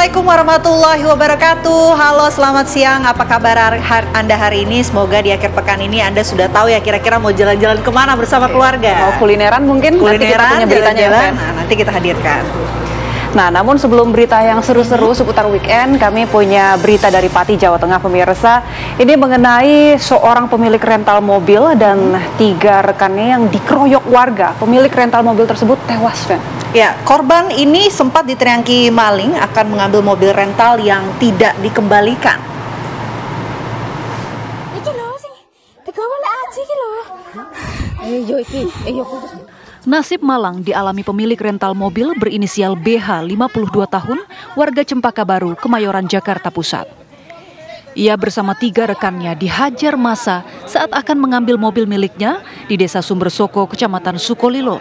Assalamualaikum warahmatullahi wabarakatuh. Halo, selamat siang. Apa kabar Anda hari ini? Semoga di akhir pekan ini Anda sudah tahu ya kira-kira mau jalan-jalan kemana bersama keluarga. Mau kulineran mungkin? Nanti kita punya beritanya ya, nanti kita hadirkan. Nah, namun sebelum berita yang seru-seru seputar weekend, kami punya berita dari Pati, Jawa Tengah, pemirsa. Ini mengenai seorang pemilik rental mobil dan 3 rekannya yang dikeroyok warga. Pemilik rental mobil tersebut tewas, Fen. Ya, korban ini sempat diteriaki maling akan mengambil mobil rental yang tidak dikembalikan. Nasib malang dialami pemilik rental mobil berinisial BH, 52 tahun, warga Cempaka Baru, Kemayoran, Jakarta Pusat. Ia bersama 3 rekannya dihajar massa saat akan mengambil mobil miliknya di Desa Sumbersoko, Kecamatan Sukolilo.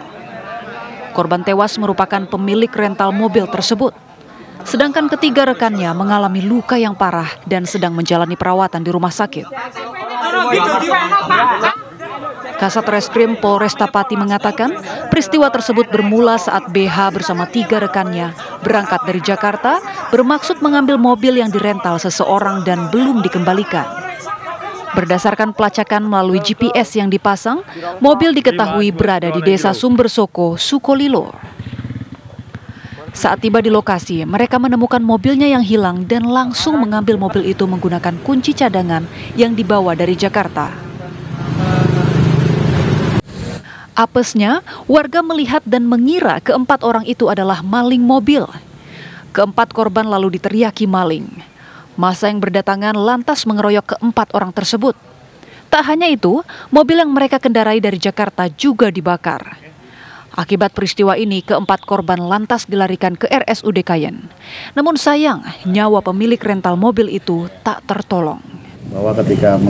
Korban tewas merupakan pemilik rental mobil tersebut. Sedangkan ketiga rekannya mengalami luka yang parah dan sedang menjalani perawatan di rumah sakit. Kasat Reskrim Polresta Pati mengatakan peristiwa tersebut bermula saat BH bersama 3 rekannya berangkat dari Jakarta bermaksud mengambil mobil yang dirental seseorang dan belum dikembalikan. Berdasarkan pelacakan melalui GPS yang dipasang, mobil diketahui berada di Desa Sumbersoko, Sukolilo. Saat tiba di lokasi, mereka menemukan mobilnya yang hilang dan langsung mengambil mobil itu menggunakan kunci cadangan yang dibawa dari Jakarta. Apesnya, warga melihat dan mengira keempat orang itu adalah maling mobil. Keempat korban lalu diteriaki maling. Massa yang berdatangan lantas mengeroyok keempat orang tersebut. Tak hanya itu, mobil yang mereka kendarai dari Jakarta juga dibakar. Akibat peristiwa ini, keempat korban lantas dilarikan ke RSUD Kayen. Namun sayang, nyawa pemilik rental mobil itu tak tertolong. Bahwa ketika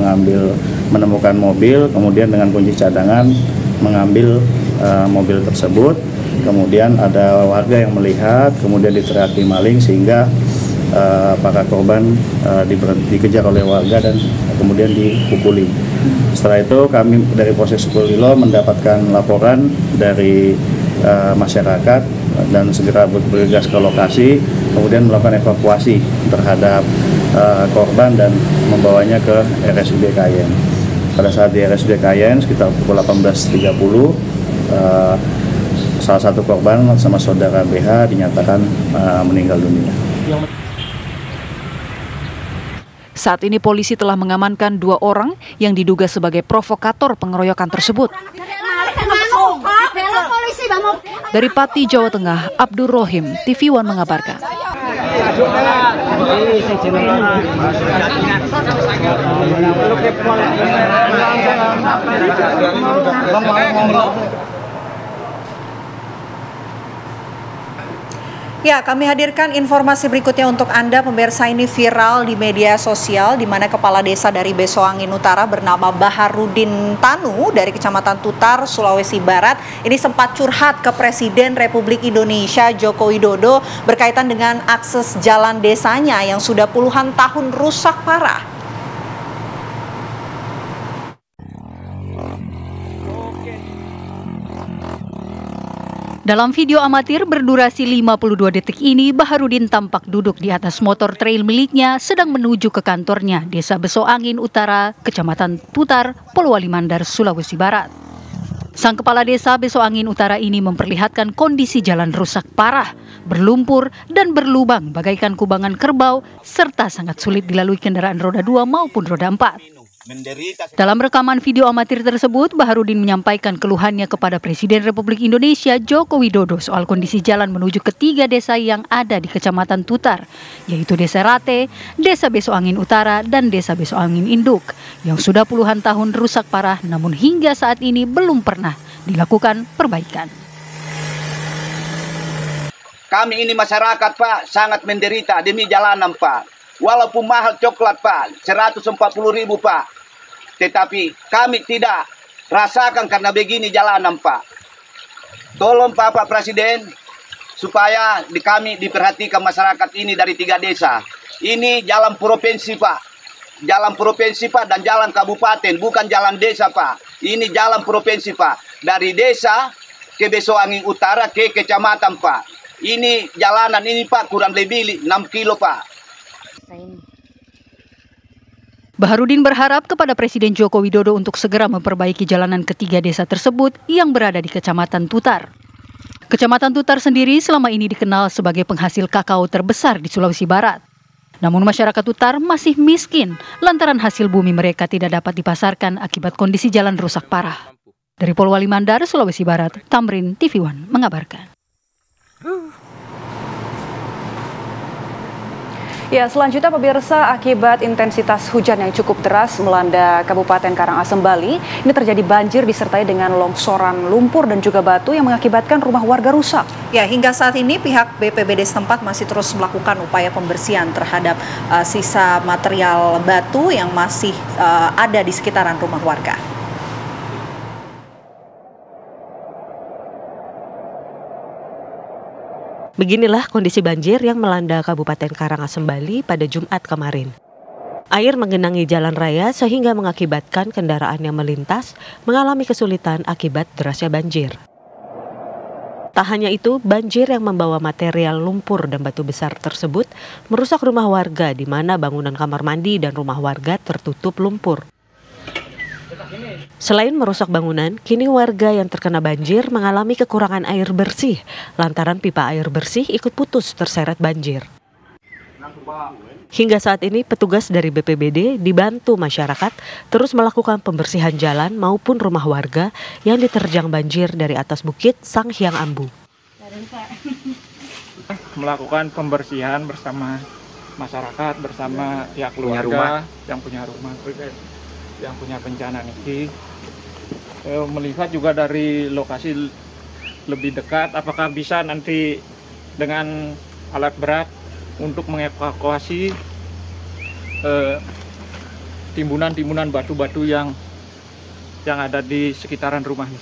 menemukan mobil, kemudian dengan kunci cadangan mengambil mobil tersebut, kemudian ada warga yang melihat, kemudian diteriaki maling sehingga para korban dikejar oleh warga dan kemudian dipukuli. Setelah itu kami dari Polsek Sukolilo mendapatkan laporan dari masyarakat dan segera bergegas ke lokasi, kemudian melakukan evakuasi terhadap korban dan membawanya ke RSUD Kayen. Pada saat di RSUD Kayen sekitar pukul 18.30, salah satu korban sama saudara BH dinyatakan meninggal dunia. Saat ini polisi telah mengamankan 2 orang yang diduga sebagai provokator pengeroyokan tersebut. Dari Pati, Jawa Tengah, Abdur Rohim, TV One mengabarkan. Ya, kami hadirkan informasi berikutnya untuk Anda, pemirsa. Ini viral di media sosial, di mana Kepala Desa dari Besoangin Utara bernama Baharudin Tanu dari Kecamatan Tutar, Sulawesi Barat. Ini sempat curhat ke Presiden Republik Indonesia Joko Widodo berkaitan dengan akses jalan desanya yang sudah puluhan tahun rusak parah. Dalam video amatir berdurasi 52 detik ini, Baharudin tampak duduk di atas motor trail miliknya sedang menuju ke kantornya Desa Besoangin Utara, Kecamatan Tutar, Polowali Mandar, Sulawesi Barat. Sang kepala desa Besoangin Utara ini memperlihatkan kondisi jalan rusak parah, berlumpur dan berlubang bagaikan kubangan kerbau, serta sangat sulit dilalui kendaraan roda 2 maupun roda 4. Dalam rekaman video amatir tersebut, Baharudin menyampaikan keluhannya kepada Presiden Republik Indonesia Joko Widodo soal kondisi jalan menuju ke 3 desa yang ada di Kecamatan Tutar, yaitu Desa Rate, Desa Besoangin Utara, dan Desa Besoangin Induk, yang sudah puluhan tahun rusak parah namun hingga saat ini belum pernah dilakukan perbaikan. Kami ini masyarakat, Pak, sangat menderita demi jalanan, Pak. Walaupun mahal coklat, Pak, 140.000, Pak. Tetapi kami tidak rasakan karena begini jalanan, Pak. Tolong Pak Presiden, supaya kami diperhatikan masyarakat ini dari 3 desa. Ini jalan provinsi, Pak. Jalan provinsi, Pak, dan jalan kabupaten, bukan jalan desa, Pak. Ini jalan provinsi, Pak. Dari desa ke Besoangin Utara ke kecamatan, Pak. Ini jalanan ini Pak kurang lebih 6 kilo Pak. Baharudin berharap kepada Presiden Joko Widodo untuk segera memperbaiki jalanan ketiga desa tersebut yang berada di Kecamatan Tutar. Kecamatan Tutar sendiri selama ini dikenal sebagai penghasil kakao terbesar di Sulawesi Barat. Namun masyarakat Tutar masih miskin lantaran hasil bumi mereka tidak dapat dipasarkan akibat kondisi jalan rusak parah. Dari Polewali Mandar, Sulawesi Barat, Tamrin TV One mengabarkan. Ya, selanjutnya pemirsa, akibat intensitas hujan yang cukup deras melanda Kabupaten Karangasem, Bali, ini terjadi banjir disertai dengan longsoran lumpur dan juga batu yang mengakibatkan rumah warga rusak. Ya, hingga saat ini pihak BPBD setempat masih terus melakukan upaya pembersihan terhadap sisa material batu yang masih ada di sekitaran rumah warga. Beginilah kondisi banjir yang melanda Kabupaten Karangasem, Bali pada Jumat kemarin. Air menggenangi jalan raya sehingga mengakibatkan kendaraan yang melintas mengalami kesulitan akibat derasnya banjir. Tak hanya itu, banjir yang membawa material lumpur dan batu besar tersebut merusak rumah warga di mana bangunan kamar mandi dan rumah warga tertutup lumpur. Selain merusak bangunan, kini warga yang terkena banjir mengalami kekurangan air bersih lantaran pipa air bersih ikut putus terseret banjir. Hingga saat ini petugas dari BPBD dibantu masyarakat terus melakukan pembersihan jalan maupun rumah warga yang diterjang banjir dari atas bukit Sanghyang Ambu. Melakukan pembersihan bersama masyarakat, bersama pihak keluarga yang punya rumah, yang punya bencana ini. Melihat juga dari lokasi lebih dekat, apakah bisa nanti dengan alat berat untuk mengevakuasi timbunan-timbunan batu-batu yang ada di sekitaran rumahnya.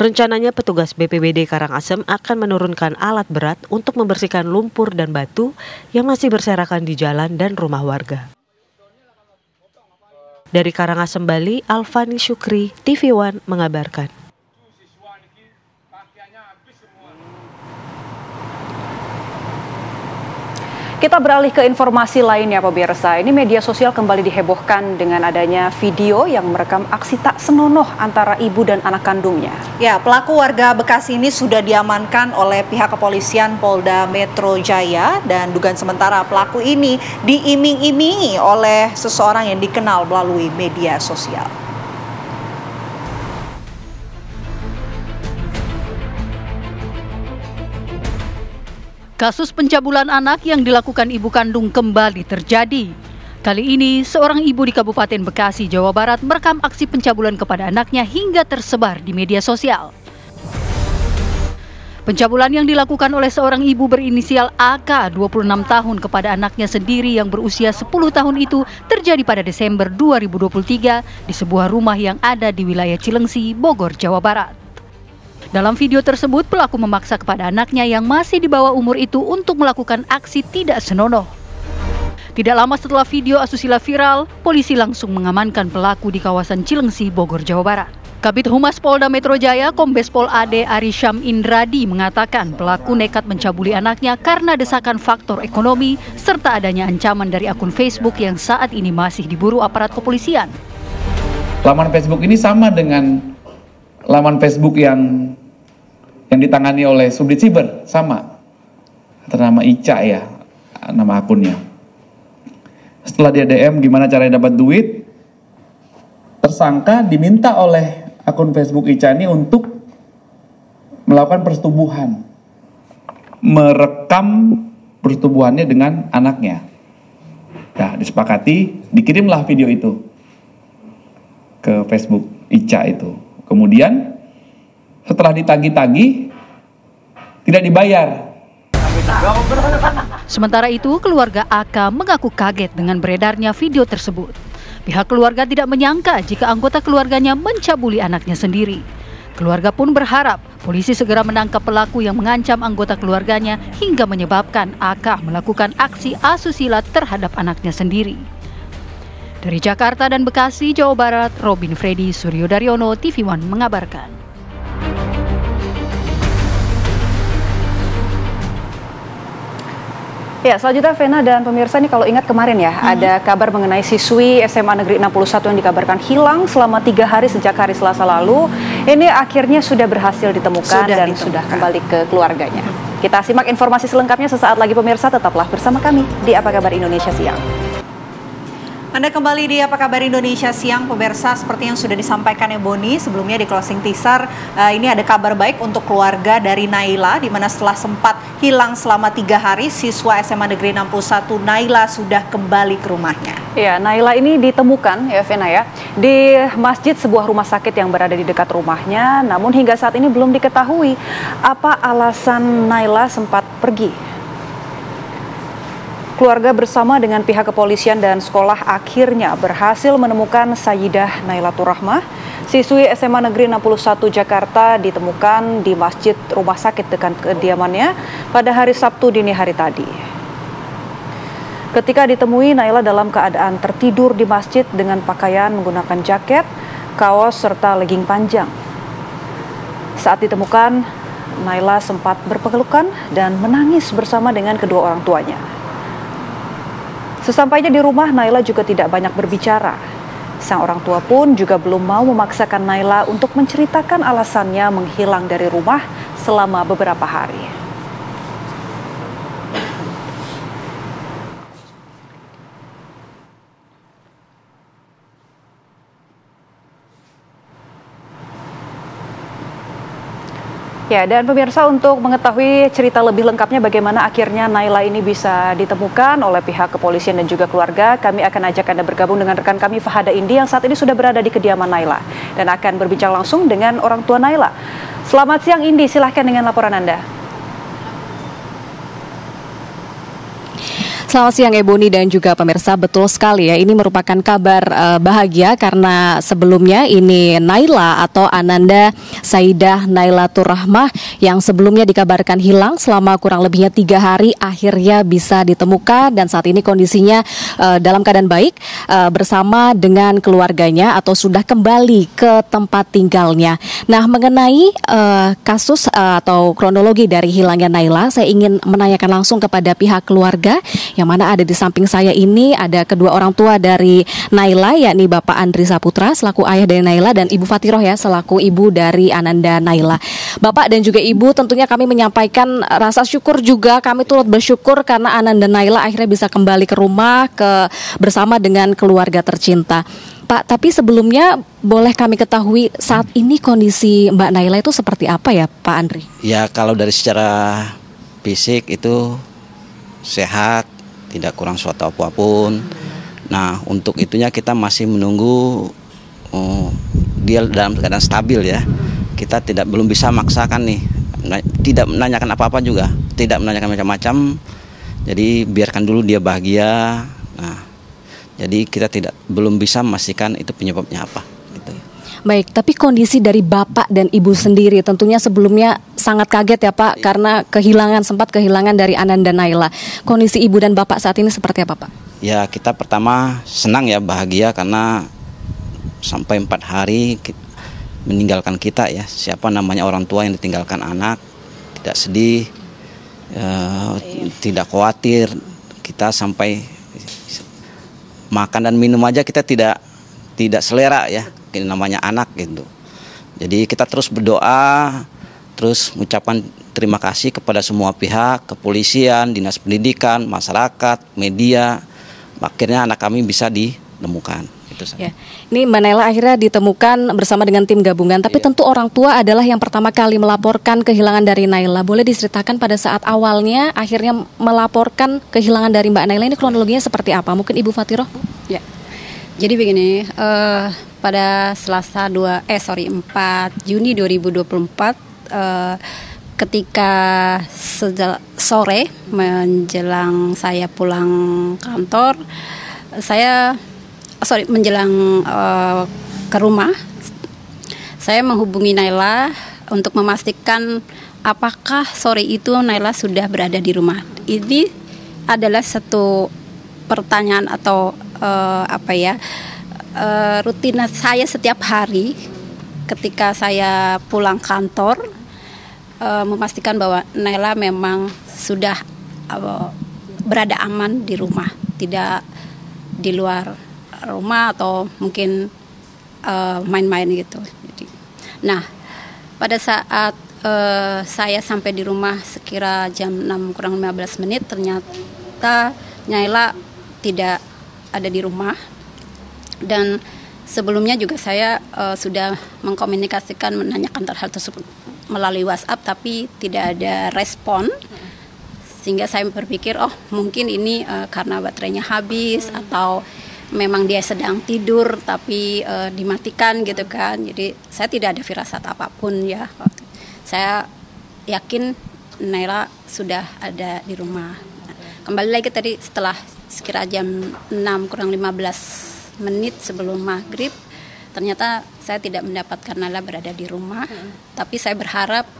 Rencananya petugas BPBD Karangasem akan menurunkan alat berat untuk membersihkan lumpur dan batu yang masih berserakan di jalan dan rumah warga. Dari Karangasem, Bali, Alfani Syukri, TV One mengabarkan. Kita beralih ke informasi lainnya pemirsa. Ini media sosial kembali dihebohkan dengan adanya video yang merekam aksi tak senonoh antara ibu dan anak kandungnya. Ya, pelaku warga Bekasi ini sudah diamankan oleh pihak kepolisian Polda Metro Jaya dan dugaan sementara pelaku ini diiming-imingi oleh seseorang yang dikenal melalui media sosial. Kasus pencabulan anak yang dilakukan ibu kandung kembali terjadi. Kali ini, seorang ibu di Kabupaten Bekasi, Jawa Barat merekam aksi pencabulan kepada anaknya hingga tersebar di media sosial. Pencabulan yang dilakukan oleh seorang ibu berinisial AK 26 tahun kepada anaknya sendiri yang berusia 10 tahun itu terjadi pada Desember 2023 di sebuah rumah yang ada di wilayah Cilengsi, Bogor, Jawa Barat. Dalam video tersebut, pelaku memaksa kepada anaknya yang masih di bawah umur itu untuk melakukan aksi tidak senonoh. Tidak lama setelah video asusila viral, polisi langsung mengamankan pelaku di kawasan Cilengsi, Bogor, Jawa Barat. Kabid Humas Polda Metro Jaya, Kombes Pol AD Arisham Indradi mengatakan pelaku nekat mencabuli anaknya karena desakan faktor ekonomi serta adanya ancaman dari akun Facebook yang saat ini masih diburu aparat kepolisian. Laman Facebook ini sama dengan laman Facebook yang ditangani oleh Subdit Siber, sama. Ternama Ica ya, nama akunnya. Setelah dia DM gimana caranya dapat duit, tersangka diminta oleh akun Facebook Ica ini untuk melakukan persetubuhan, merekam persetubuhannya dengan anaknya. Nah, disepakati, dikirimlah video itu ke Facebook Ica itu. Kemudian setelah ditagih-tagih tidak dibayar. Sementara itu, keluarga AK mengaku kaget dengan beredarnya video tersebut. Pihak keluarga tidak menyangka jika anggota keluarganya mencabuli anaknya sendiri. Keluarga pun berharap polisi segera menangkap pelaku yang mengancam anggota keluarganya hingga menyebabkan AK melakukan aksi asusila terhadap anaknya sendiri. Dari Jakarta dan Bekasi, Jawa Barat, Robin Freddy Suryo Daryono, TV One mengabarkan. Ya, selanjutnya Vena dan pemirsa, nih kalau ingat kemarin ya, ada kabar mengenai siswi SMA Negeri 61 yang dikabarkan hilang selama 3 hari sejak hari Selasa lalu. Ini akhirnya sudah berhasil ditemukan sudah kembali ke keluarganya. Kita simak informasi selengkapnya sesaat lagi pemirsa, tetaplah bersama kami di Apa Kabar Indonesia Siang. Anda kembali di Apa Kabar Indonesia Siang, pemirsa. Seperti yang sudah disampaikan Boni sebelumnya di closing teaser, ini ada kabar baik untuk keluarga dari Naila, di mana setelah sempat hilang selama 3 hari, siswa SMA Negeri 61 Naila sudah kembali ke rumahnya. Ya, Naila ini ditemukan ya Vena ya, di masjid sebuah rumah sakit yang berada di dekat rumahnya. Namun hingga saat ini belum diketahui apa alasan Naila sempat pergi. Keluarga bersama dengan pihak kepolisian dan sekolah akhirnya berhasil menemukan Sayyidah Nailatur Rahmah, siswi SMA Negeri 61 Jakarta, ditemukan di masjid rumah sakit dekat kediamannya pada hari Sabtu dini hari tadi. Ketika ditemui, Naila dalam keadaan tertidur di masjid dengan pakaian menggunakan jaket, kaos, serta legging panjang. Saat ditemukan, Naila sempat berpelukan dan menangis bersama dengan kedua orang tuanya. Sesampainya di rumah, Naila juga tidak banyak berbicara. Sang orang tua pun juga belum mau memaksakan Naila untuk menceritakan alasannya menghilang dari rumah selama beberapa hari. Ya, dan pemirsa, untuk mengetahui cerita lebih lengkapnya bagaimana akhirnya Naila ini bisa ditemukan oleh pihak kepolisian dan juga keluarga, kami akan ajak Anda bergabung dengan rekan kami Fahada Indi yang saat ini sudah berada di kediaman Naila dan akan berbincang langsung dengan orang tua Naila. Selamat siang Indi, silahkan dengan laporan Anda. Selamat siang Boni dan juga pemirsa, betul sekali ya, ini merupakan kabar bahagia karena sebelumnya ini Naila atau Ananda Sayyidah Nailatur Rahmah yang sebelumnya dikabarkan hilang selama kurang lebihnya 3 hari akhirnya bisa ditemukan dan saat ini kondisinya dalam keadaan baik bersama dengan keluarganya atau sudah kembali ke tempat tinggalnya. Nah, mengenai kasus atau kronologi dari hilangnya Naila, saya ingin menanyakan langsung kepada pihak keluarga yang mana ada di samping saya ini ada kedua orang tua dari Naila, yakni Bapak Andri Saputra selaku ayah dari Naila dan Ibu Fatiroh ya selaku ibu dari Ananda Naila. Bapak dan juga Ibu, tentunya kami menyampaikan rasa syukur juga, kami turut bersyukur karena Ananda Naila akhirnya bisa kembali ke rumah bersama dengan keluarga tercinta. Pak, tapi sebelumnya boleh kami ketahui saat ini kondisi Mbak Naila itu seperti apa ya Pak Andri? Ya, kalau dari secara fisik itu sehat, tidak kurang suatu apapun. Nah, untuk itunya kita masih menunggu dia dalam keadaan stabil ya. Kita belum bisa maksakan nih, tidak menanyakan apa-apa juga, tidak menanyakan macam-macam. Jadi biarkan dulu dia bahagia. Nah, jadi kita belum bisa memastikan itu penyebabnya apa. Gitu. Baik, tapi kondisi dari Bapak dan Ibu sendiri tentunya sebelumnya sangat kaget ya Pak, karena sempat kehilangan dari Ananda Naila. Kondisi Ibu dan Bapak saat ini seperti apa Pak? Ya, kita pertama senang ya, bahagia karena sampai 4 hari meninggalkan kita ya. Siapa namanya orang tua yang ditinggalkan anak, tidak sedih, tidak khawatir. Kita sampai makan dan minum aja kita tidak selera ya, ini namanya anak gitu. Jadi kita terus berdoa, terus mengucapkan terima kasih kepada semua pihak, kepolisian, dinas pendidikan, masyarakat, media. Akhirnya anak kami bisa ditemukan. Itu saja. Ya. Ini Mbak Naila akhirnya ditemukan bersama dengan tim gabungan, tapi tentu orang tua adalah yang pertama kali melaporkan kehilangan dari Naila. Boleh diceritakan pada saat awalnya akhirnya melaporkan kehilangan dari Mbak Naila ini kronologinya seperti apa? Mungkin Ibu Fatiroh? Ya. Jadi begini, pada Selasa 4 Juni 2024 ketika sore menjelang saya pulang kantor, menjelang ke rumah, saya menghubungi Naila untuk memastikan apakah sore itu Naila sudah berada di rumah. Ini adalah satu pertanyaan atau rutinitas saya setiap hari ketika saya pulang kantor, memastikan bahwa Naila memang sudah berada aman di rumah, tidak di luar rumah atau mungkin main-main gitu. Nah, pada saat saya sampai di rumah sekira jam 6 kurang 15 menit, ternyata Naila tidak ada di rumah. Dan sebelumnya juga saya sudah mengkomunikasikan, menanyakan hal tersebut melalui WhatsApp, tapi tidak ada respon. Sehingga saya berpikir, oh mungkin ini karena baterainya habis atau memang dia sedang tidur tapi dimatikan gitu kan. Jadi saya tidak ada firasat apapun ya. Saya yakin Naila sudah ada di rumah. Kembali lagi tadi setelah sekira jam 6 kurang 15 menit sebelum maghrib, ternyata saya tidak mendapatkan Naila berada di rumah. Tapi saya berharap,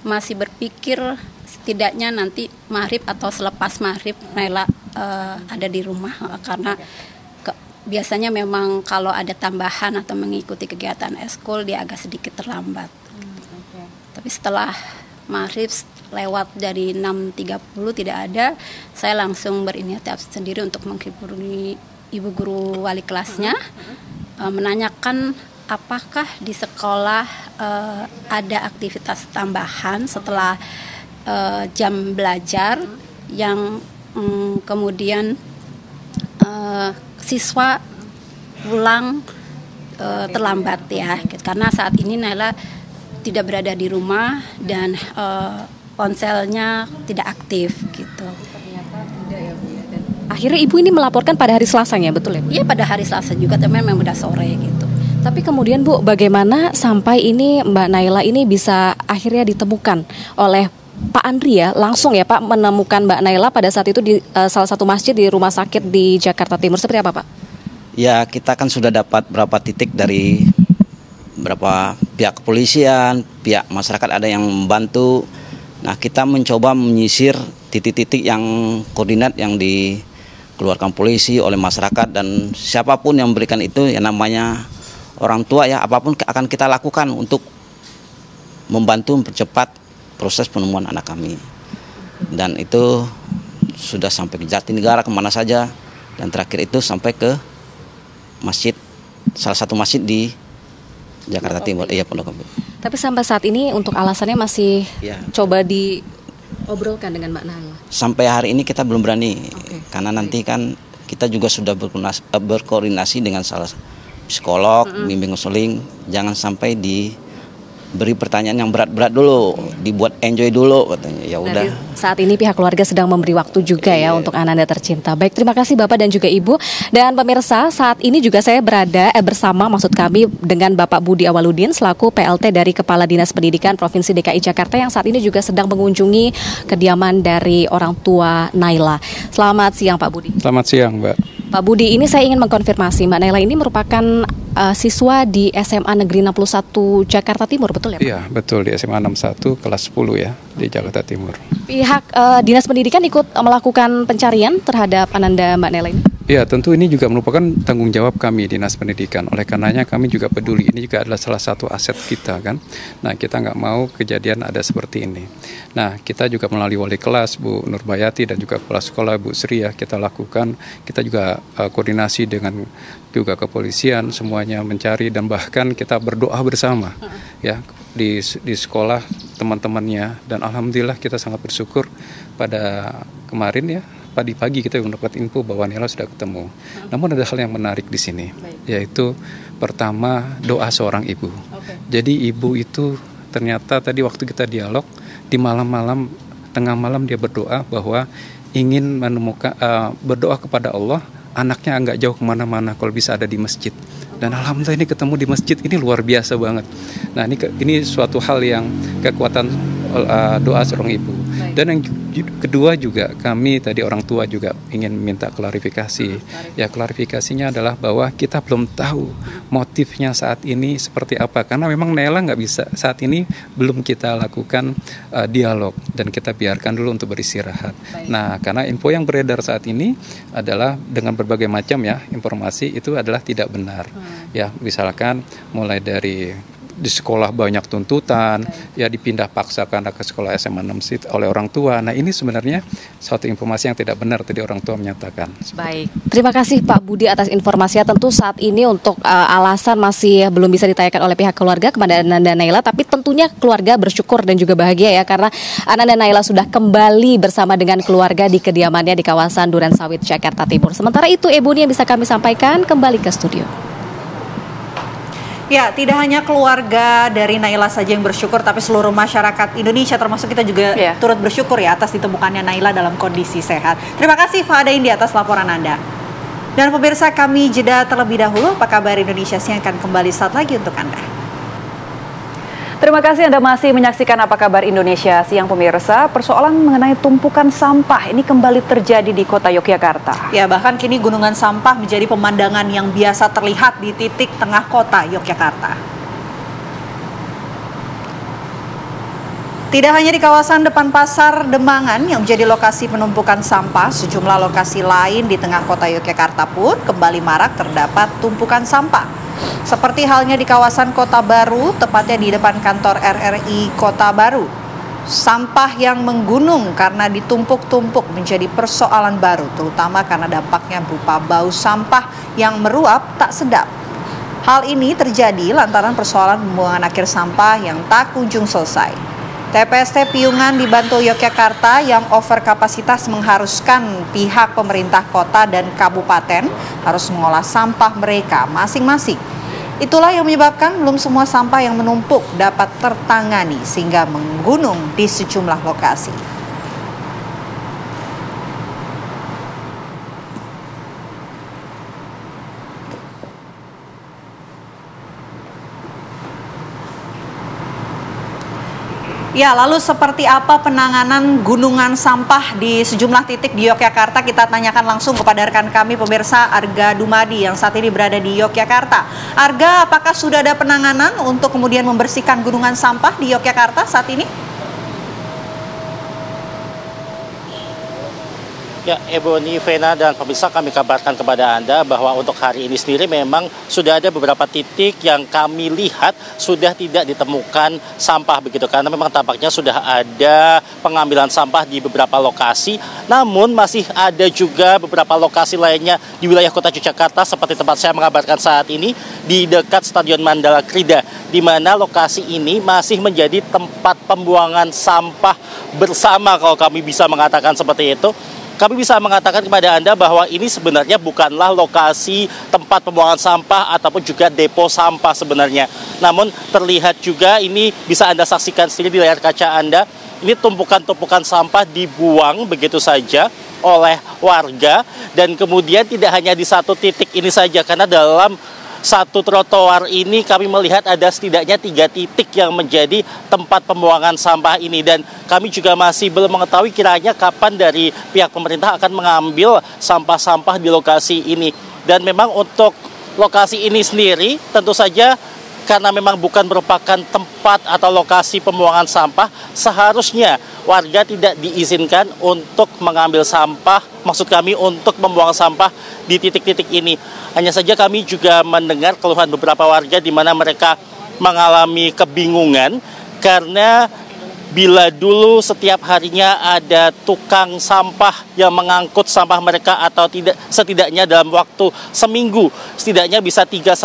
masih berpikir setidaknya nanti maghrib atau selepas maghrib Naila ada di rumah, karena biasanya memang kalau ada tambahan atau mengikuti kegiatan eskul dia agak sedikit terlambat. Tapi setelah maghrib lewat dari 6.30 tidak ada, saya langsung berinisiatif sendiri untuk menghubungi ibu guru wali kelasnya, menanyakan apakah di sekolah ada aktivitas tambahan setelah jam belajar yang kemudian siswa pulang terlambat ya, karena saat ini Naila tidak berada di rumah dan ponselnya tidak aktif gitu. Akhirnya ibu ini melaporkan pada hari Selasanya, betul ya? Iya, pada hari Selasa juga, tapi memang udah sore gitu. Tapi kemudian Bu, bagaimana sampai ini Mbak Naila ini bisa akhirnya ditemukan oleh Pak Andri ya, langsung ya Pak menemukan Mbak Naila pada saat itu di salah satu masjid di rumah sakit di Jakarta Timur. Seperti apa Pak? Ya, kita kan sudah dapat berapa titik dari berapa pihak kepolisian, pihak masyarakat ada yang membantu. Nah, kita mencoba menyisir titik-titik yang koordinat yang dikeluarkan polisi oleh masyarakat, dan siapapun yang memberikan itu, yang namanya orang tua ya, apapun akan kita lakukan untuk membantu mempercepat proses penemuan anak kami. Dan itu sudah sampai ke Jatinegara, kemana saja, dan terakhir itu sampai ke masjid, salah satu masjid di Jakarta Timur, iya Pondok Gede. Tapi sampai saat ini untuk alasannya masih coba diobrolkan dengan Mbak Naila. Sampai hari ini kita belum berani, karena nanti kan kita juga sudah berkoordinasi dengan salah psikolog, bimbing konseling, jangan sampai diberi pertanyaan yang berat-berat dulu, dibuat enjoy dulu katanya. Ya udah. Saat ini pihak keluarga sedang memberi waktu juga ya untuk Ananda tercinta. Baik, terima kasih Bapak dan juga Ibu. Dan pemirsa, saat ini juga saya berada bersama, maksud kami, dengan Bapak Budi Awaludin selaku PLT dari Kepala Dinas Pendidikan Provinsi DKI Jakarta yang saat ini juga sedang mengunjungi kediaman dari orang tua Naila. Selamat siang Pak Budi. Selamat siang Mbak. Pak Budi, ini saya ingin mengkonfirmasi, Mbak Naila ini merupakan siswa di SMA Negeri 61 Jakarta Timur, betul ya Pak? Iya, betul, di SMA 61 kelas 10 ya, di Jakarta Timur. Pihak Dinas Pendidikan ikut melakukan pencarian terhadap Ananda Mbak Naila ini? Ya, tentu ini juga merupakan tanggung jawab kami Dinas Pendidikan. Oleh karenanya kami juga peduli. Ini juga adalah salah satu aset kita kan. Nah, kita nggak mau kejadian ada seperti ini. Nah, kita juga melalui wali kelas Bu Nurbayati dan juga kepala sekolah Bu Sri ya, kita lakukan. Kita juga koordinasi dengan juga kepolisian, semuanya mencari, dan bahkan kita berdoa bersama ya di sekolah teman-temannya. Dan alhamdulillah kita sangat bersyukur pada kemarin ya, pagi-pagi kita mendapat info bahwa Naila sudah ketemu. Namun ada hal yang menarik di sini, yaitu pertama doa seorang ibu. Jadi ibu itu ternyata tadi waktu kita dialog di malam-malam, tengah malam dia berdoa bahwa ingin menemukan berdoa kepada Allah anaknya nggak jauh kemana-mana, kalau bisa ada di masjid. Dan alhamdulillah ini ketemu di masjid, ini luar biasa banget. Nah ini suatu hal yang kekuatan doa seorang ibu. Dan yang kedua juga kami tadi orang tua juga ingin minta klarifikasi. Ya, klarifikasinya adalah bahwa kita belum tahu motifnya saat ini seperti apa, karena memang Naila nggak bisa saat ini, belum kita lakukan dialog dan kita biarkan dulu untuk beristirahat. Nah, karena info yang beredar saat ini adalah dengan berbagai macam ya informasi itu adalah tidak benar. Ya, misalkan mulai dari di sekolah banyak tuntutan, ya dipindah paksakan ke sekolah SMA 6 oleh orang tua. Nah ini sebenarnya suatu informasi yang tidak benar tadi orang tua menyatakan. Baik, terima kasih Pak Budi atas informasinya. Tentu saat ini untuk alasan masih belum bisa ditanyakan oleh pihak keluarga kepada Ananda Naila, tapi tentunya keluarga bersyukur dan juga bahagia ya karena Ananda Naila sudah kembali bersama dengan keluarga di kediamannya di kawasan Durensawit, Jakarta Timur. Sementara itu, Ibu, yang bisa kami sampaikan kembali ke studio. Ya, tidak hanya keluarga dari Naila saja yang bersyukur, tapi seluruh masyarakat Indonesia termasuk kita juga turut bersyukur ya atas ditemukannya Naila dalam kondisi sehat. Terima kasih Fahada Indi atas laporan Anda. Dan pemirsa, kami jeda terlebih dahulu. Apa kabar Indonesia Siang akan kembali saat lagi untuk Anda. Terima kasih Anda masih menyaksikan Apa Kabar Indonesia Siang, pemirsa. Persoalan mengenai tumpukan sampah ini kembali terjadi di kota Yogyakarta. Ya, bahkan kini gunungan sampah menjadi pemandangan yang biasa terlihat di titik tengah kota Yogyakarta. Tidak hanya di kawasan depan Pasar Demangan yang menjadi lokasi penumpukan sampah, sejumlah lokasi lain di tengah kota Yogyakarta pun kembali marak terdapat tumpukan sampah. Seperti halnya di kawasan Kota Baru, tepatnya di depan kantor RRI Kota Baru. Sampah yang menggunung karena ditumpuk-tumpuk menjadi persoalan baru, terutama karena dampaknya berupa bau sampah yang meruap tak sedap. Hal ini terjadi lantaran persoalan pembuangan akhir sampah yang tak kunjung selesai. TPST Piungan di Bantul Yogyakarta yang over kapasitas mengharuskan pihak pemerintah kota dan kabupaten harus mengolah sampah mereka masing-masing. Itulah yang menyebabkan belum semua sampah yang menumpuk dapat tertangani sehingga menggunung di sejumlah lokasi. Ya, lalu seperti apa penanganan gunungan sampah di sejumlah titik di Yogyakarta? Kita tanyakan langsung kepada rekan kami pemirsa Arga Dumadi yang saat ini berada di Yogyakarta. Arga, apakah sudah ada penanganan untuk kemudian membersihkan gunungan sampah di Yogyakarta saat ini? Ya, Ebony, Vena, dan pemirsa, kami kabarkan kepada Anda bahwa untuk hari ini sendiri memang sudah ada beberapa titik yang kami lihat sudah tidak ditemukan sampah begitu. Karena memang tampaknya sudah ada pengambilan sampah di beberapa lokasi. Namun masih ada juga beberapa lokasi lainnya di wilayah kota Yogyakarta seperti tempat saya mengabarkan saat ini di dekat Stadion Mandala Krida, di mana lokasi ini masih menjadi tempat pembuangan sampah bersama, kalau kami bisa mengatakan seperti itu. Kami bisa mengatakan kepada Anda bahwa ini sebenarnya bukanlah lokasi tempat pembuangan sampah ataupun juga depo sampah sebenarnya. Namun terlihat juga ini bisa Anda saksikan sendiri di layar kaca Anda. Ini tumpukan-tumpukan sampah dibuang begitu saja oleh warga. Dan kemudian tidak hanya di satu titik ini saja, karena dalam satu trotoar ini kami melihat ada setidaknya 3 titik yang menjadi tempat pembuangan sampah ini. Dan kami juga masih belum mengetahui kiranya kapan dari pihak pemerintah akan mengambil sampah-sampah di lokasi ini. Dan memang untuk lokasi ini sendiri tentu saja karena memang bukan merupakan tempat atau lokasi pembuangan sampah, seharusnya warga tidak diizinkan untuk mengambil sampah, maksud kami untuk membuang sampah di titik-titik ini. Hanya saja kami juga mendengar keluhan beberapa warga di mana mereka mengalami kebingungan karena bila dulu setiap harinya ada tukang sampah yang mengangkut sampah mereka atau tidak, setidaknya dalam waktu seminggu setidaknya bisa 3-5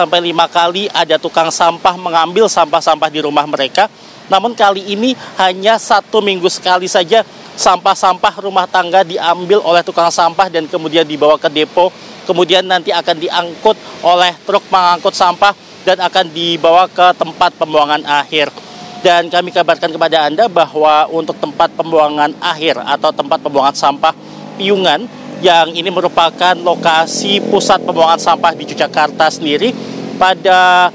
kali ada tukang sampah mengambil sampah-sampah di rumah mereka. Namun kali ini hanya 1 minggu sekali saja sampah-sampah rumah tangga diambil oleh tukang sampah dan kemudian dibawa ke depo, kemudian nanti akan diangkut oleh truk pengangkut sampah dan akan dibawa ke tempat pembuangan akhir. Dan kami kabarkan kepada Anda bahwa untuk tempat pembuangan akhir atau tempat pembuangan sampah Piungan yang ini merupakan lokasi pusat pembuangan sampah di Yogyakarta sendiri, pada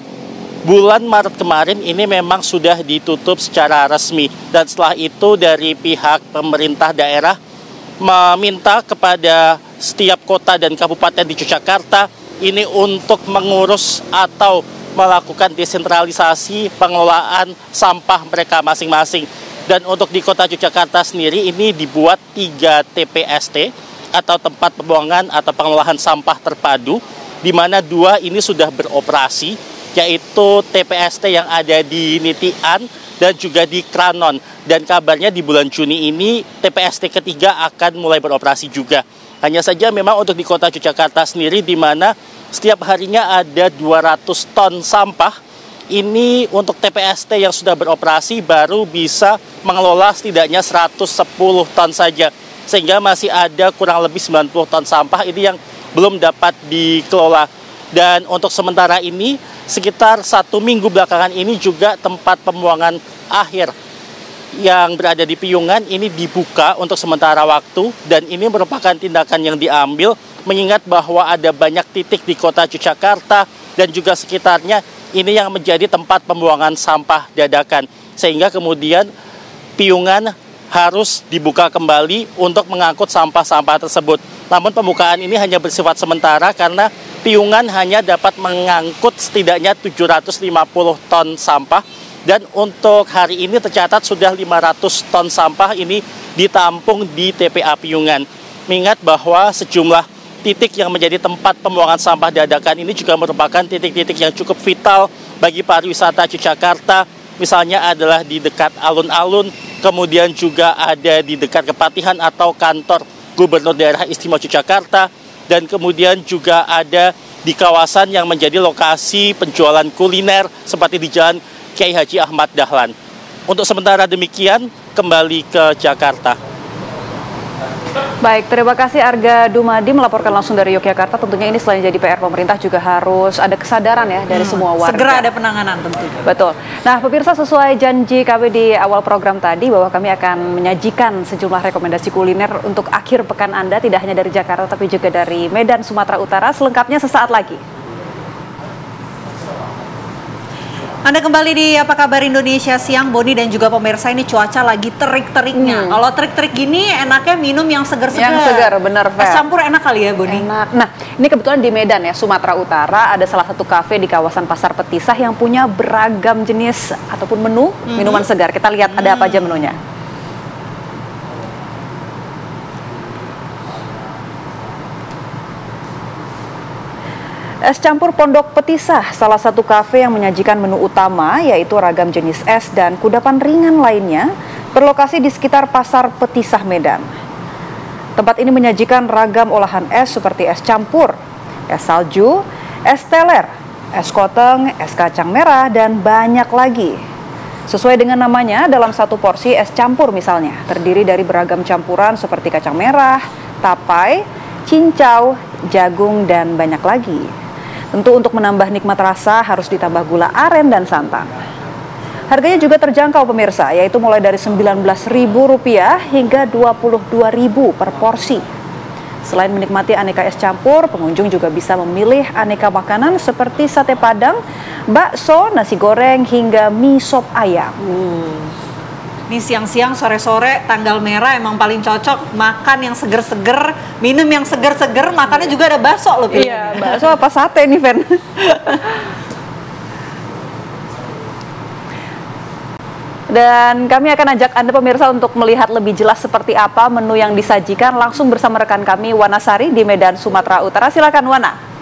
bulan Maret kemarin ini memang sudah ditutup secara resmi. Dan setelah itu dari pihak pemerintah daerah meminta kepada setiap kota dan kabupaten di Yogyakarta ini untuk mengurus atau melakukan desentralisasi pengelolaan sampah mereka masing-masing. Dan untuk di kota Yogyakarta sendiri ini dibuat 3 TPST atau tempat pembuangan atau pengelolaan sampah terpadu, di mana 2 ini sudah beroperasi. yaitu TPST yang ada di Nitian dan juga di Kranon. Dan kabarnya di bulan Juni ini TPST ketiga akan mulai beroperasi juga. Hanya saja memang untuk di kota Yogyakarta sendiri, di mana setiap harinya ada 200 ton sampah, ini untuk TPST yang sudah beroperasi baru bisa mengelola setidaknya 110 ton saja. Sehingga masih ada kurang lebih 90 ton sampah ini yang belum dapat dikelola. Dan untuk sementara ini, sekitar 1 minggu belakangan ini juga tempat pembuangan akhir yang berada di Piungan ini dibuka untuk sementara waktu. Dan ini merupakan tindakan yang diambil mengingat bahwa ada banyak titik di kota Yogyakarta dan juga sekitarnya ini yang menjadi tempat pembuangan sampah dadakan. Sehingga kemudian Piungan harus dibuka kembali untuk mengangkut sampah-sampah tersebut. Namun pembukaan ini hanya bersifat sementara karena Piungan hanya dapat mengangkut setidaknya 750 ton sampah. Dan untuk hari ini tercatat sudah 500 ton sampah ini ditampung di TPA Piungan. Mengingat bahwa sejumlah titik yang menjadi tempat pembuangan sampah dadakan ini juga merupakan titik-titik yang cukup vital bagi pariwisata Yogyakarta. Misalnya adalah di dekat alun-alun, kemudian juga ada di dekat Kepatihan atau kantor Gubernur Daerah Istimewa Yogyakarta, dan kemudian juga ada di kawasan yang menjadi lokasi penjualan kuliner seperti di Jalan Kiai Haji Ahmad Dahlan. Untuk sementara demikian, kembali ke Jakarta. Baik, terima kasih Arga Dumadi melaporkan langsung dari Yogyakarta. Tentunya ini selain jadi PR pemerintah juga harus ada kesadaran ya dari semua warga. Segera ada penanganan tentu. Betul. Nah, pemirsa, sesuai janji kami di awal program tadi bahwa kami akan menyajikan sejumlah rekomendasi kuliner untuk akhir pekan Anda, tidak hanya dari Jakarta tapi juga dari Medan, Sumatera Utara. Selengkapnya sesaat lagi. Anda kembali di Apa Kabar Indonesia Siang, Boni dan juga pemirsa. Ini cuaca lagi terik-teriknya. Kalau terik-terik gini enaknya minum yang segar-segar. Yang segar, bener, Fer. Es campur enak kali ya, Boni? Enak. Nah, ini kebetulan di Medan ya, Sumatera Utara, ada salah satu kafe di kawasan Pasar Petisah yang punya beragam jenis ataupun menu minuman segar. Kita lihat ada apa aja menunya. Es campur Pondok Petisah, salah satu kafe yang menyajikan menu utama yaitu ragam jenis es dan kudapan ringan lainnya, berlokasi di sekitar Pasar Petisah Medan. Tempat ini menyajikan ragam olahan es seperti es campur, es salju, es teler, es koteng, es kacang merah, dan banyak lagi. Sesuai dengan namanya, dalam satu porsi es campur misalnya, terdiri dari beragam campuran seperti kacang merah, tapai, cincau, jagung, dan banyak lagi. Tentu untuk menambah nikmat rasa harus ditambah gula aren dan santan. Harganya juga terjangkau pemirsa, yaitu mulai dari Rp19.000 hingga Rp22.000 per porsi. Selain menikmati aneka es campur, pengunjung juga bisa memilih aneka makanan seperti sate padang, bakso, nasi goreng, hingga mie sop ayam. Ini siang-siang, sore-sore, tanggal merah emang paling cocok makan yang seger-seger, minum yang seger-seger, makannya juga ada bakso loh. Iya, bakso apa sate nih, Fen? Dan kami akan ajak Anda pemirsa untuk melihat lebih jelas seperti apa menu yang disajikan langsung bersama rekan kami Wana Sari di Medan, Sumatera Utara. Silakan Wana.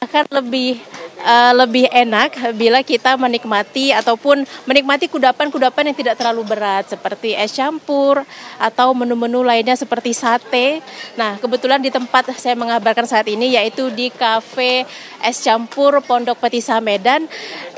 Akan lebih enak bila kita menikmati ataupun menikmati kudapan-kudapan yang tidak terlalu berat seperti es campur atau menu-menu lainnya seperti sate. Nah, kebetulan di tempat saya mengabarkan saat ini yaitu di Cafe Es Campur Pondok Petisah Medan.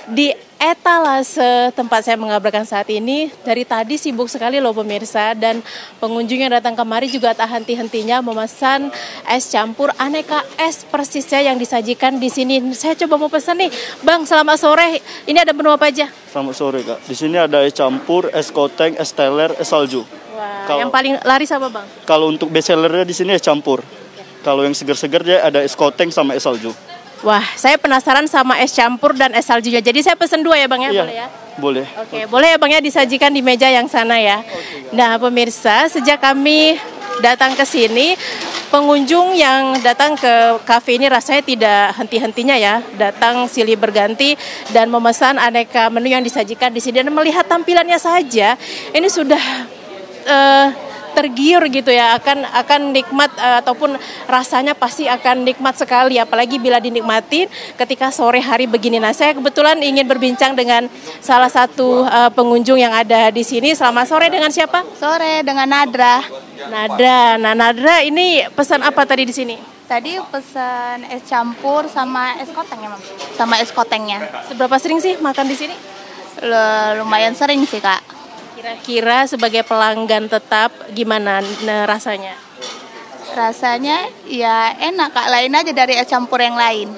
Di etalase tempat saya mengabarkan saat ini dari tadi sibuk sekali loh pemirsa, dan pengunjung yang datang kemari juga tak henti-hentinya memesan es campur aneka es persisnya yang disajikan di sini. Saya coba mau pesan nih, Bang. Selamat sore. Ini ada menu apa aja? Selamat sore, Kak. Di sini ada es campur, es koteng, es teler, es salju. Wah, yang paling laris apa, Bang? Kalau untuk best sellernya di sini es campur. Kalau yang seger-seger dia ada es koteng sama es salju. Wah, saya penasaran sama es campur dan es saljunya. Jadi saya pesen dua ya, Bang ya? Iya, boleh ya? Boleh. Oke, boleh ya Bang ya disajikan di meja yang sana ya. Nah, pemirsa, sejak kami datang ke sini, pengunjung yang datang ke kafe ini rasanya tidak henti-hentinya ya, datang silih berganti dan memesan aneka menu yang disajikan di sini, dan melihat tampilannya saja ini sudah tergiur gitu ya, akan nikmat, ataupun rasanya pasti akan nikmat sekali, apalagi bila dinikmati ketika sore hari begini. Nah, saya kebetulan ingin berbincang dengan salah satu pengunjung yang ada di sini. Selamat sore, dengan siapa? Sore, dengan Nadra. Nadra. Nah, Nadra ini pesan apa tadi di sini? Tadi pesan es campur sama es koteng ya, Mam? Sama es kotengnya. Seberapa sering sih makan di sini? Lumayan sering sih, Kak. Kira-kira sebagai pelanggan tetap gimana rasanya? Rasanya ya enak, Kak. Lain aja dari es campur yang lain.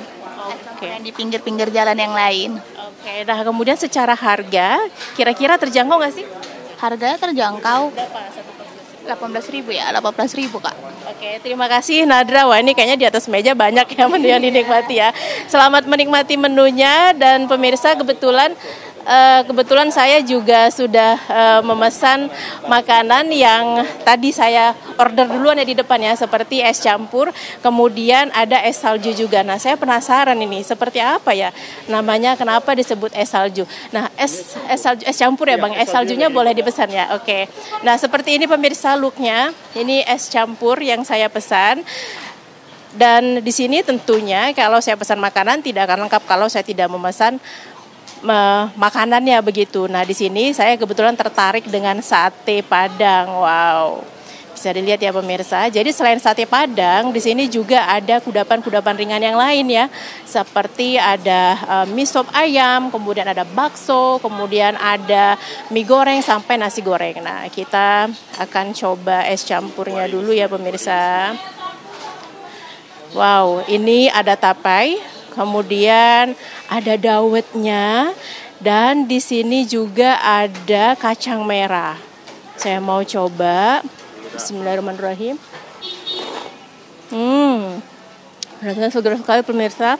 Oke. Yang di pinggir-pinggir jalan yang lain. Oke, nah kemudian secara harga, kira-kira terjangkau nggak sih? Harganya terjangkau. 18.000 ya, 18.000 Kak. Oke, terima kasih Nadra. Wah, ini kayaknya di atas meja banyak ya menu yang dinikmati ya. Selamat menikmati menunya, dan pemirsa kebetulan saya juga sudah memesan makanan yang tadi saya order duluan ya di depan ya, seperti es campur, kemudian ada es salju juga. Nah, saya penasaran ini seperti apa ya namanya, kenapa disebut es salju. Nah, es campur ya Bang, es saljunya boleh dipesan ya. Oke. Nah, seperti ini pemirsa looknya. Ini es campur yang saya pesan. Dan di sini tentunya kalau saya pesan makanan tidak akan lengkap kalau saya tidak memesan makanannya begitu. Nah, di sini saya kebetulan tertarik dengan sate Padang. Wow. Bisa dilihat ya pemirsa. Jadi selain sate Padang, di sini juga ada kudapan-kudapan ringan yang lain ya. Seperti ada mie sop ayam, kemudian ada bakso, kemudian ada mie goreng sampai nasi goreng. Nah, kita akan coba es campurnya dulu ya pemirsa. Wow, ini ada tapai. Kemudian ada dawetnya, dan di sini juga ada kacang merah. Saya mau coba. Bismillahirrahmanirrahim. Rasanya segar sekali pemirsa.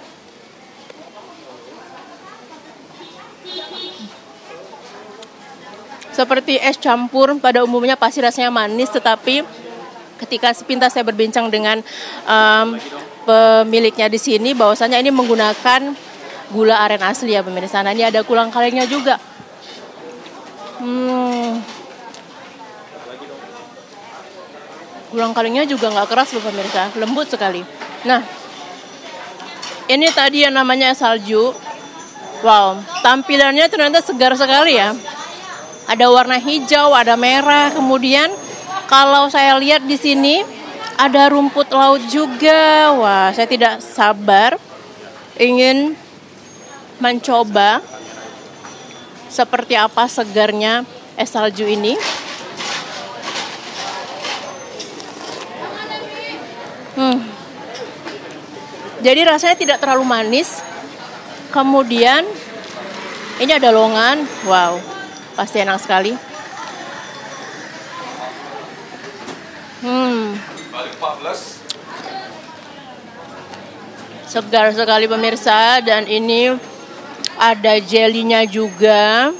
Seperti es campur pada umumnya pasti rasanya manis, tetapi ketika sepintas saya berbincang dengan pemiliknya di sini, bahwasanya ini menggunakan gula aren asli ya pemirsa. Nah, ini ada kulang kalengnya juga. Kulang kalengnya juga nggak keras loh pemirsa, lembut sekali. Nah, ini tadi yang namanya es salju. Wow, tampilannya ternyata segar sekali ya. Ada warna hijau, ada merah, kemudian kalau saya lihat di sini ada rumput laut juga. Wah, saya tidak sabar ingin mencoba seperti apa segarnya es salju ini. Jadi rasanya tidak terlalu manis. Kemudian ini ada longan. Wow, pasti enak sekali. Segar sekali pemirsa, dan ini ada jelinya juga.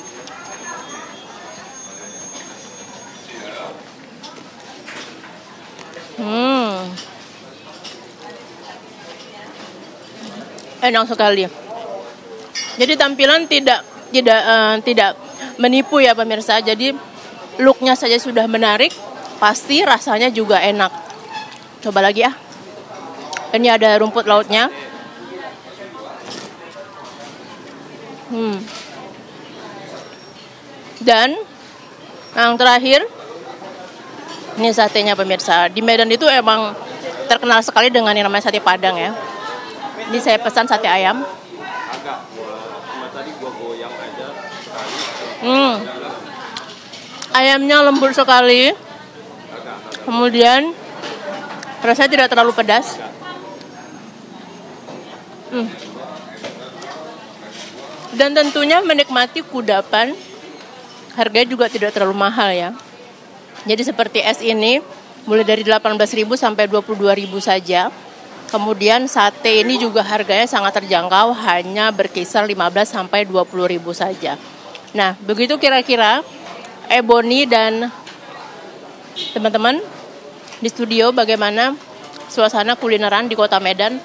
Enak sekali. Jadi tampilan tidak menipu ya pemirsa. Jadi looknya saja sudah menarik, pasti rasanya juga enak. Coba lagi ya. Ini ada rumput lautnya. Dan yang terakhir, ini satenya pemirsa. Di Medan itu emang terkenal sekali dengan yang namanya sate Padang ya. Ini saya pesan sate ayam. Ayamnya lembut sekali. Kemudian rasanya tidak terlalu pedas. Dan tentunya menikmati kudapan, harganya juga tidak terlalu mahal ya. Jadi seperti es ini mulai dari 18.000 sampai 22.000 saja. Kemudian sate ini juga harganya sangat terjangkau, hanya berkisar 15 sampai 20.000 saja. Nah, begitu kira-kira Ebony dan teman-teman di studio bagaimana suasana kulineran di Kota Medan.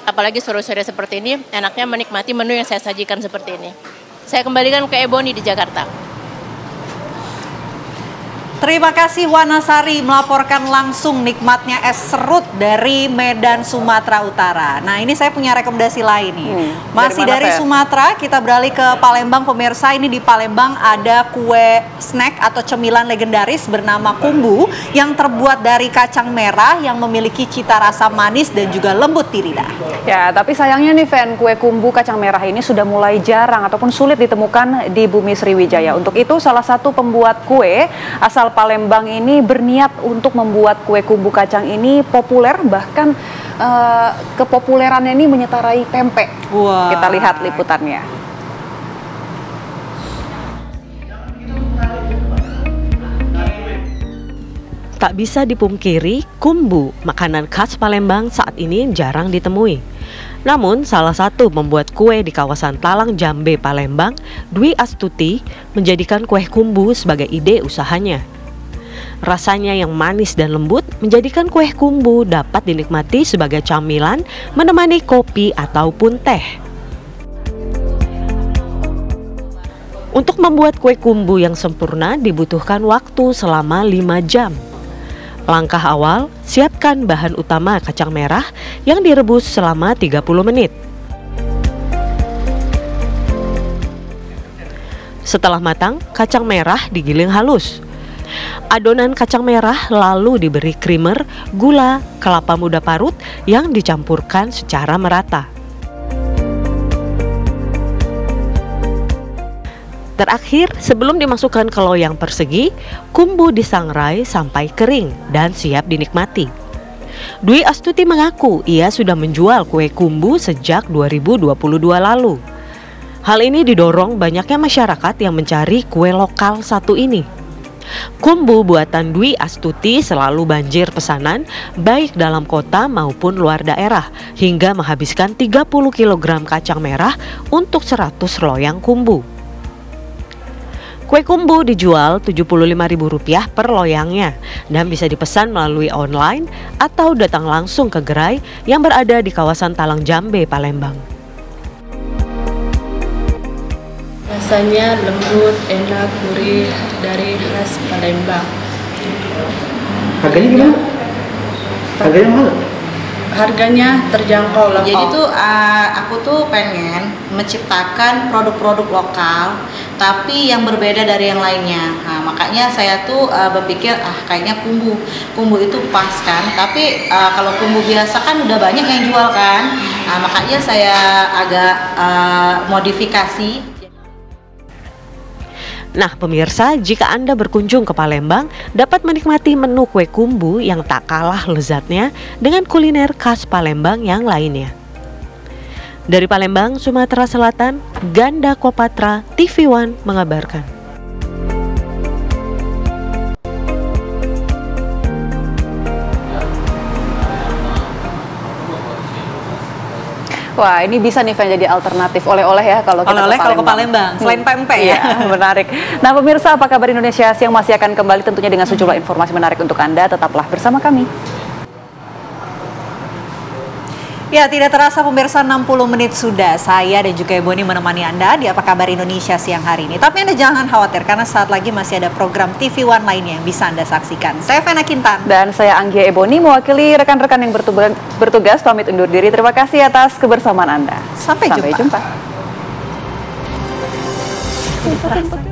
Apalagi sore-sore seperti ini, enaknya menikmati menu yang saya sajikan seperti ini. Saya kembalikan ke Ebony di Jakarta. Terima kasih Wanasari melaporkan langsung nikmatnya es serut dari Medan, Sumatera Utara. Nah ini saya punya rekomendasi lain nih. Masih dari Sumatera, kita beralih ke Palembang pemirsa. Ini di Palembang ada kue snack atau cemilan legendaris bernama kumbu yang terbuat dari kacang merah yang memiliki cita rasa manis dan juga lembut di lidah. Ya, tapi sayangnya nih Fen, kue kumbu kacang merah ini sudah mulai jarang ataupun sulit ditemukan di bumi Sriwijaya. Untuk itu salah satu pembuat kue asal Palembang ini berniat untuk membuat kue kumbu kacang ini populer, bahkan kepopulerannya ini menyetarai pempek. Wah. Kita lihat liputannya. Tak bisa dipungkiri, kumbu, makanan khas Palembang saat ini jarang ditemui. Namun, salah satu pembuat kue di kawasan Talang Jambe, Palembang, Dwi Astuti, menjadikan kue kumbu sebagai ide usahanya. Rasanya yang manis dan lembut menjadikan kue kumbu dapat dinikmati sebagai camilan menemani kopi ataupun teh. Untuk membuat kue kumbu yang sempurna dibutuhkan waktu selama 5 jam. Langkah awal, siapkan bahan utama kacang merah yang direbus selama 30 menit. Setelah matang, kacang merah digiling halus. Adonan kacang merah lalu diberi krimer, gula, kelapa muda parut yang dicampurkan secara merata. Terakhir, sebelum dimasukkan ke loyang persegi, kumbu disangrai sampai kering dan siap dinikmati. Dwi Astuti mengaku ia sudah menjual kue kumbu sejak 2022 lalu. Hal ini didorong banyaknya masyarakat yang mencari kue lokal satu ini. Kumbu buatan Dwi Astuti selalu banjir pesanan baik dalam kota maupun luar daerah hingga menghabiskan 30 kg kacang merah untuk 100 loyang kumbu. Kue kumbu dijual Rp75.000 per loyangnya dan bisa dipesan melalui online atau datang langsung ke gerai yang berada di kawasan Talang Jambe, Palembang. Rasanya lembut, enak, gurih dari khas Palembang. Harganya gimana? Harganya mahal? Harganya terjangkau lah. Jadi tuh aku tuh pengen menciptakan produk-produk lokal tapi yang berbeda dari yang lainnya. Nah, makanya saya tuh berpikir kayaknya kumbu itu pas kan. Tapi kalau kumbu biasa kan udah banyak yang jual kan. Nah, makanya saya agak modifikasi. Nah pemirsa, jika Anda berkunjung ke Palembang, dapat menikmati menu kue kumbu yang tak kalah lezatnya dengan kuliner khas Palembang yang lainnya. Dari Palembang, Sumatera Selatan, Ganda Kopatra, TV One mengabarkan. Wah, ini bisa nih Fen jadi alternatif oleh-oleh ya kalau kita ke Palembang. Selain pempek ya. Menarik. Nah pemirsa, apa kabar Indonesia Siang masih akan kembali tentunya dengan sejumlah informasi menarik untuk Anda. Tetaplah bersama kami. Ya, tidak terasa pemirsa 60 menit sudah saya dan juga Ebony menemani Anda di Apa Kabar Indonesia siang hari ini. Tapi Anda jangan khawatir karena saat lagi masih ada program TV One lainnya yang bisa Anda saksikan. Saya Vena Kintan. Dan saya Anggia Ebony mewakili rekan-rekan yang bertugas pamit undur diri. Terima kasih atas kebersamaan Anda. Sampai jumpa. Jumpa.